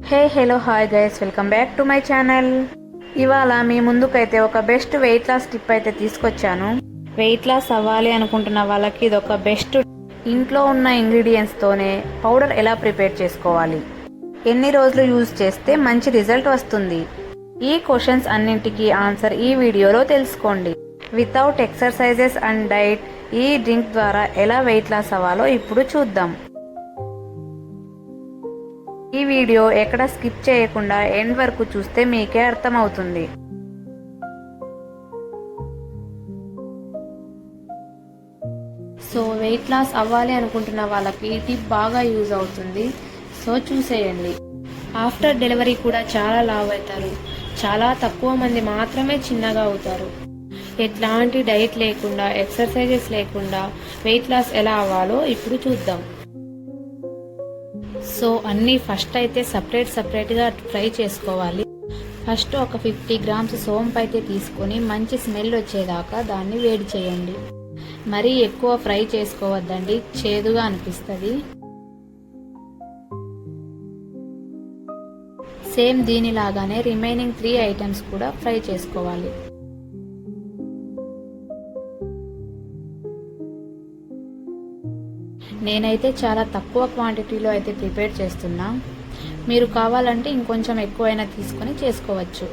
Hello hi guys, welcome back to my channel. ఇవాళ మీ ముందుకైతే ఒక బెస్ట్ వెయిట్ లాస్ టిప్ అయితే తీసుకొచ్చాను. వెయిట్ లాస్ అవ్వాలి అనుకుంటున్న వాళ్ళకి ఇది ఒక బెస్ట్. ఇంట్లో ఉన్న ఇంగ్రీడియంట్స్తోనే పౌడర్ ఎలా ప్రిపేర్ చేసుకోవాలి, ఎన్ని రోజులు యూజ్ చేస్తే మంచి రిజల్ట్ వస్తుంది, ఈ క్వశ్చన్స్ అన్నింటికీ ఆన్సర్ ఈ వీడియోలో తెలుసుకోండి. వితౌట్ ఎక్సర్సైజెస్ అండ్ డైట్ ఈ డ్రింక్ ద్వారా ఎలా వెయిట్ లాస్ అవ్వాలో ఇప్పుడు చూద్దాం. ఈ వీడియో ఎక్కడ స్కిప్ చేయకుండా ఎండ్ వరకు చూస్తే మీకే అర్థమవుతుంది. సో వెయిట్ లాస్ అవ్వాలి అనుకుంటున్న వాళ్ళకి ఈ టిప్ బాగా యూజ్ అవుతుంది. సో చూసేయండి. ఆఫ్టర్ డెలివరీ కూడా చాలా లావ్ అవుతారు. చాలా తక్కువ మంది మాత్రమే చిన్నగా అవుతారు. ఎట్లాంటి డైట్ లేకుండా, ఎక్సర్సైజెస్ లేకుండా వెయిట్ లాస్ ఎలా అవ్వాలో ఇప్పుడు చూద్దాం. సో అన్నీ ఫస్ట్ అయితే సపరేట్గా ఫ్రై చేసుకోవాలి. ఫస్ట్ ఒక 50 గ్రామ్స్ సోంపు అయితే తీసుకొని మంచి స్మెల్ వచ్చేదాకా దాన్ని వేడి చేయండి. మరీ ఎక్కువ ఫ్రై చేసుకోవద్దండి, చేదుగా అనిపిస్తుంది. సేమ్ దీనిలాగానే రిమైనింగ్ 3 ఐటమ్స్ కూడా ఫ్రై చేసుకోవాలి. నేనైతే చాలా తక్కువ క్వాంటిటీలో అయితే ప్రిపేర్ చేస్తున్నా. మీరు కావాలంటే ఇంకొంచెం ఎక్కువైనా తీసుకొని చేసుకోవచ్చు.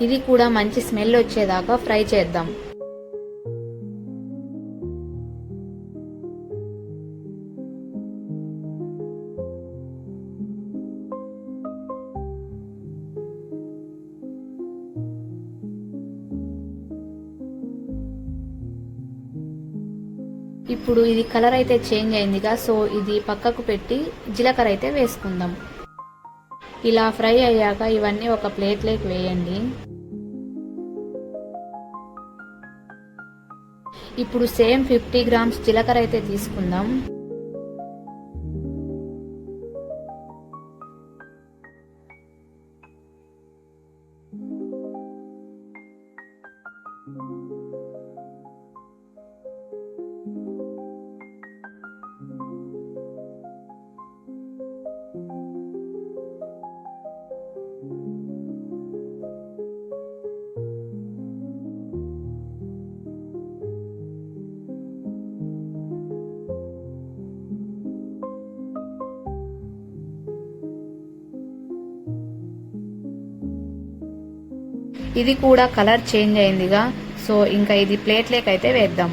ఇది కూడా మంచి స్మెల్ వచ్చేదాకా ఫ్రై చేద్దాం. ఇప్పుడు ఇది కలర్ అయితే చేంజ్ అయిందిగా, సో ఇది పక్కకు పెట్టి జీలకర్ర అయితే వేసుకుందాం. ఇలా ఫ్రై అయ్యాక ఇవన్నీ ఒక ప్లేట్లోకి వేయండి. ఇప్పుడు సేమ్ 50 గ్రామ్స్ జీలకర్ర అయితే తీసుకుందాం. ఇది కూడా కలర్ చేంజ్ అయిందిగా, సో ఇంకా ఇది ప్లేట్లోకి అయితే వేద్దాం.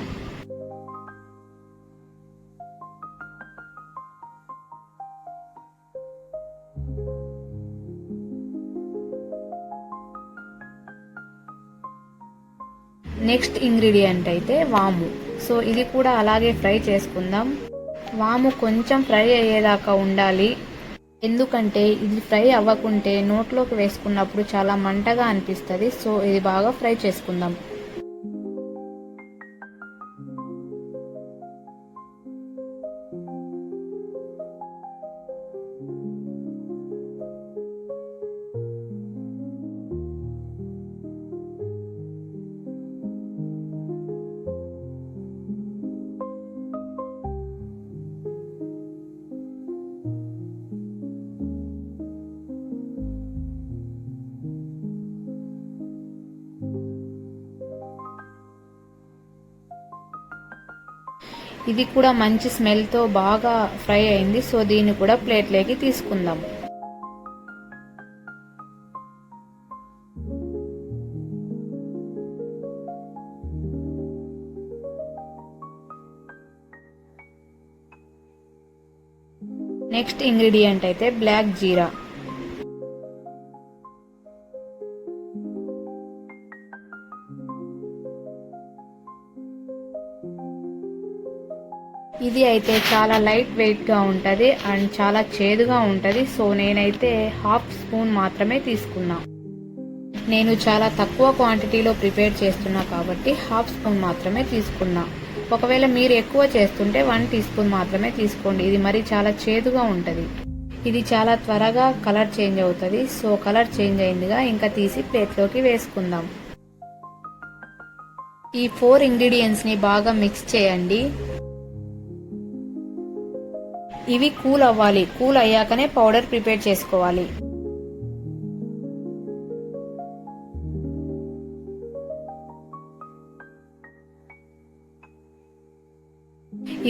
నెక్స్ట్ ఇంగ్రీడియంట్ అయితే వాము. సో ఇది కూడా అలాగే ఫ్రై చేసుకుందాం. వాము కొంచెం ఫ్రై అయ్యేదాకా ఉండాలి, ఎందుకంటే ఇది ఫ్రై అవ్వకుంటే నోట్లోకి వేసుకున్నప్పుడు చాలా మంటగా అనిపిస్తుంది. సో ఇది బాగా ఫ్రై చేసుకుందాం. ఇది కూడా మంచి స్మెల్తో బాగా ఫ్రై అయింది. సో దీన్ని కూడా ప్లేట్లోకి తీసుకుందాం. నెక్స్ట్ ఇంగ్రీడియంట్ అయితే బ్లాక్ జీరా. ఇది అయితే చాలా లైట్ వెయిట్గా ఉంటుంది అండ్ చాలా చేదుగా ఉంటుంది. సో నేనైతే హాఫ్ స్పూన్ మాత్రమే తీసుకున్నా. నేను చాలా తక్కువ క్వాంటిటీలో ప్రిపేర్ చేస్తున్నా కాబట్టి హాఫ్ స్పూన్ మాత్రమే తీసుకున్నా. ఒకవేళ మీరు ఎక్కువ చేస్తుంటే 1 టీ స్పూన్ మాత్రమే తీసుకోండి. ఇది మరి చాలా చేదుగా ఉంటుంది. ఇది చాలా త్వరగా కలర్ చేంజ్ అవుతుంది. సో కలర్ చేంజ్ అయిందిగా, ఇంకా తీసి ప్లేట్లోకి వేసుకుందాం. ఈ 4 ఇంగ్రీడియంట్స్ని బాగా మిక్స్ చేయండి. ఇవి కూల్ అవ్వాలి. కూల్ అయ్యాకనే పౌడర్ ప్రిపేర్ చేసుకోవాలి.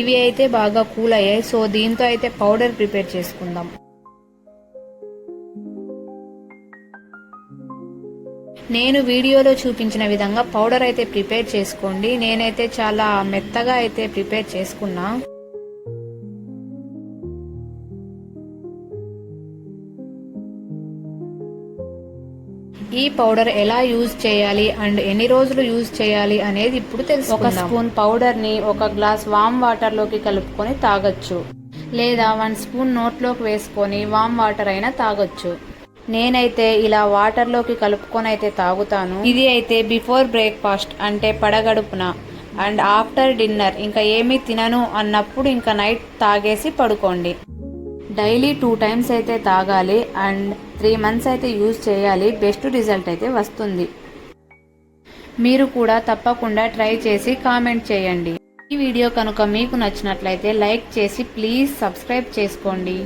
ఇవి అయితే బాగా కూల్ అయ్యాయి. సో దీంతో అయితే పౌడర్ ప్రిపేర్ చేసుకుందాం. నేను వీడియోలో చూపించిన విధంగా పౌడర్ అయితే ప్రిపేర్ చేసుకోండి. నేనైతే చాలా మెత్తగా అయితే ప్రిపేర్ చేసుకున్నా. ఈ పౌడర్ ఎలా యూజ్ చేయాలి అండ్ ఎన్ని రోజులు యూజ్ చేయాలి అనేది ఇప్పుడు తెలుసుకుందాం. 1 స్పూన్ పౌడర్ని 1 గ్లాస్ వామ్ వాటర్లోకి కలుపుకొని తాగొచ్చు, లేదా 1 స్పూన్ నోట్లోకి వేసుకొని వామ్ వాటర్ అయినా తాగొచ్చు. నేనైతే ఇలా వాటర్లోకి కలుపుకొని అయితే తాగుతాను. ఇది అయితే బిఫోర్ బ్రేక్ఫాస్ట్ అంటే పడగడుపున అండ్ ఆఫ్టర్ డిన్నర్ ఇంకా ఏమీ తినను అన్నప్పుడు ఇంకా నైట్ తాగేసి పడుకోండి. డైలీ 2 టైమ్స్ అయితే తాగాలి అండ్ 3 మంత్స్ అయితే యూజ్ చేయాలి. బెస్ట్ రిజల్ట్ అయితే వస్తుంది. మీరు కూడా తప్పకుండా ట్రై చేసి కామెంట్ చేయండి. ఈ వీడియో కనుక మీకు నచ్చినట్లయితే లైక్ చేసి ప్లీజ్ సబ్స్క్రైబ్ చేసుకోండి.